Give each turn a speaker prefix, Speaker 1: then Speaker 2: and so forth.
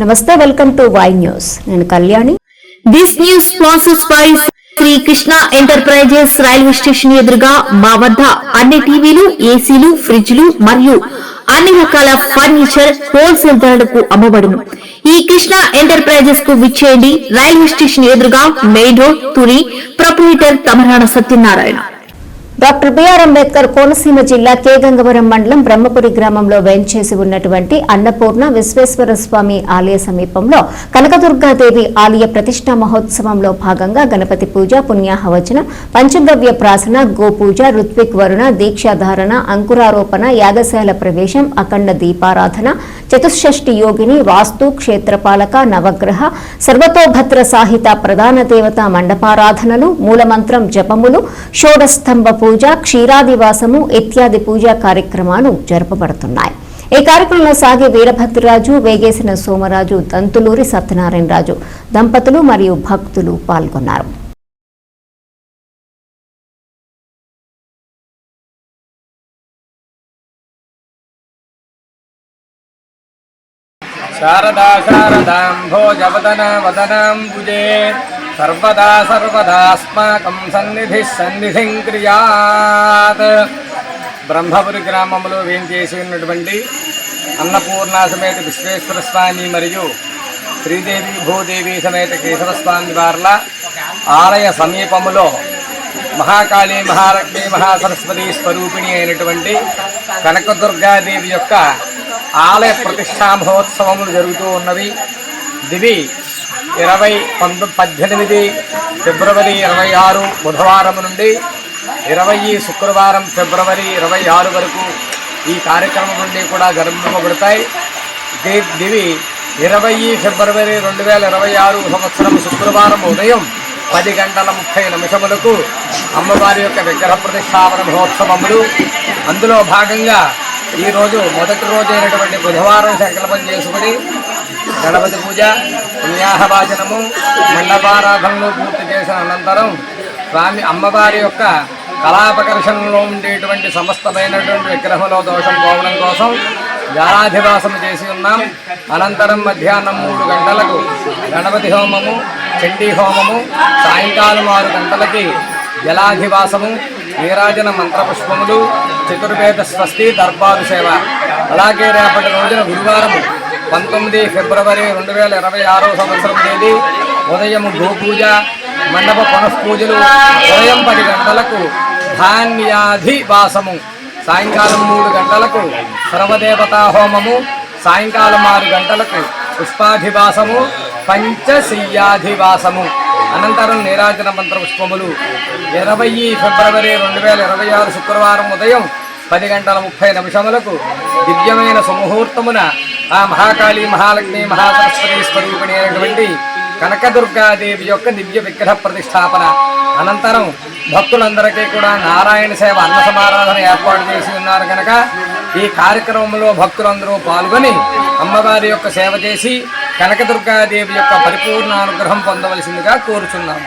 Speaker 1: నమస్తే, welcome to Y news. నేను కళ్యాణి.
Speaker 2: This news sponsors by Shri Krishna enterprises. Railway station ఎదురుగా మా వద్ద అన్ని టీవీలు, ఏసీలు, ఫ్రిడ్జ్లు మరియు అన్ని రకాల ఫర్నిచర్ హోల్సేల్ ధరలకు అమ్మబడును. ఈ కృష్ణ ఎంటర్ప్రైజెస్ కు విచ్చేయండి. రైల్వే స్టేషన్ ఎదురుగా, main road, Tuni. Proprietor Tamarana Satyanarayana.
Speaker 1: Doctor BR Ambedkar Konaseema జిల్లా కే గంగవరం మండలం బ్రహ్మపురి గ్రామంలో వేంచేసి ఉన్నటువంటి అన్నపూర్ణ విశ్వేశ్వర స్వామి ఆలయ సమీపంలో కనకదుర్గాదేవి ఆలయ ప్రతిష్టా మహోత్సవంలో భాగంగా గణపతి పూజ, పుణ్యాహవచనం, పంచగవ్య ప్రాసన, గోపూజ, ఋత్విక్ వరుణ, దీక్షాధారణ, అంకురారోపణ, యాగశాల ప్రవేశం, అఖండ దీపారాధన, చతుషష్ఠి యోగిని, వాస్తు, క్షేత్రపాలక, నవగ్రహ, సర్వతోభద్ర సాహిత ప్రధాన దేవత మండపారాధనలు, మూలమంత్రం జపములు, షోడస్తంభ పూజ, క్షీరాదివాసము ఇత్యాది పూజా కార్యక్రమాలు జరపబడుతున్నాయి. ఈ కార్యక్రమంలో సాగి వీరభద్రరాజు, వేగేసిన సోమరాజు, దంతులూరి సత్యనారాయణరాజు దంపతులు మరియు భక్తులు పాల్గొన్నారు.
Speaker 3: శారదా శారదాం భోజవదన వదనాంబుజే సర్వదా సర్వదాస్మాకం సన్నిధి సన్నిధిం క్రియాత్. బ్రహ్మపురి గ్రామంలో వేంచేసి ఉన్నటువంటి అన్నపూర్ణ సమేత విశ్వేశ్వర స్వామి మరియు శ్రీదేవి భూదేవి సమేత కేశవస్వామి వార్ల ఆలయ సమీపములో మహాకాళి, మహాలక్ష్మి, మహాసరస్వతి స్వరూపిణి అయినటువంటి కనకదుర్గాదేవి యొక్క ఆలయ ప్రతిష్టా మహోత్సవములు జరుగుతూ ఉన్నవి. దివి 18 ఫిబ్రవరి 26 బుధవారం నుండి 20 శుక్రవారం ఫిబ్రవరి 26 వరకు ఈ కార్యక్రమం నుండి కూడా జరుపుకోబడతాయి. దివి 20 ఫిబ్రవరి 2026 సంవత్సరం శుక్రవారం ఉదయం 10:30 అమ్మవారి యొక్క విగ్రహ ప్రతిష్టాపన మహోత్సవములు. అందులో భాగంగా ఈరోజు మొదటి రోజు అయినటువంటి బుధవారం సంకల్పం చేసుకుని గణపతి పూజ, పుణ్యాహవాచనము, మండపారాధనలు పూర్తి చేసిన అనంతరం స్వామి అమ్మవారి యొక్క కళాపకర్షణలో ఉండేటువంటి సమస్తమైనటువంటి విగ్రహంలో దోషం పోవడం కోసం జాలాధివాసము చేసి ఉన్నాం. అనంతరం మధ్యాహ్నం 3 గంటలకు గణపతి హోమము, చండీ హోమము, సాయంకాలం 6 గంటలకి జలాధివాసము, నీరాజన మంత్రపుష్పములు, చతుర్వేద స్వస్తి దర్బారు సేవ. అలాగే రేపటి రోజున గురువారం 19 ఫిబ్రవరి 2026 సంవత్సరం తేదీ ఉదయం గోపూజ, మండప పునఃపూజలు, ఉదయం 10 గంటలకు ధాన్యాధివాసము, సాయంకాలం 3 గంటలకు సర్వదేవతా హోమము, సాయంకాలం 6 గంటలకు పుష్పాధివాసము, పంచశయ్యాధివాసము. అనంతరం నీరాజన మంత్రపుష్పములు. 20 ఫిబ్రవరి 2026 శుక్రవారం ఉదయం 10:30 దివ్యమైన సుముహూర్తమున ఆ మహాకాళి, మహాలక్ష్మి, మహాసరస్వతి స్వరూపిణి అయినటువంటి కనకదుర్గాదేవి యొక్క దివ్య విగ్రహ ప్రతిష్టాపన. అనంతరం భక్తులందరికీ కూడా నారాయణ సేవ, అన్న సమారాధన ఏర్పాటు చేసి ఉన్నారు కనుక ఈ కార్యక్రమంలో భక్తులందరూ పాల్గొని అమ్మవారి యొక్క సేవ చేసి కనకదుర్గాదేవి యొక్క పరిపూర్ణ అనుగ్రహం పొందవలసిందిగా కోరుచున్నాము.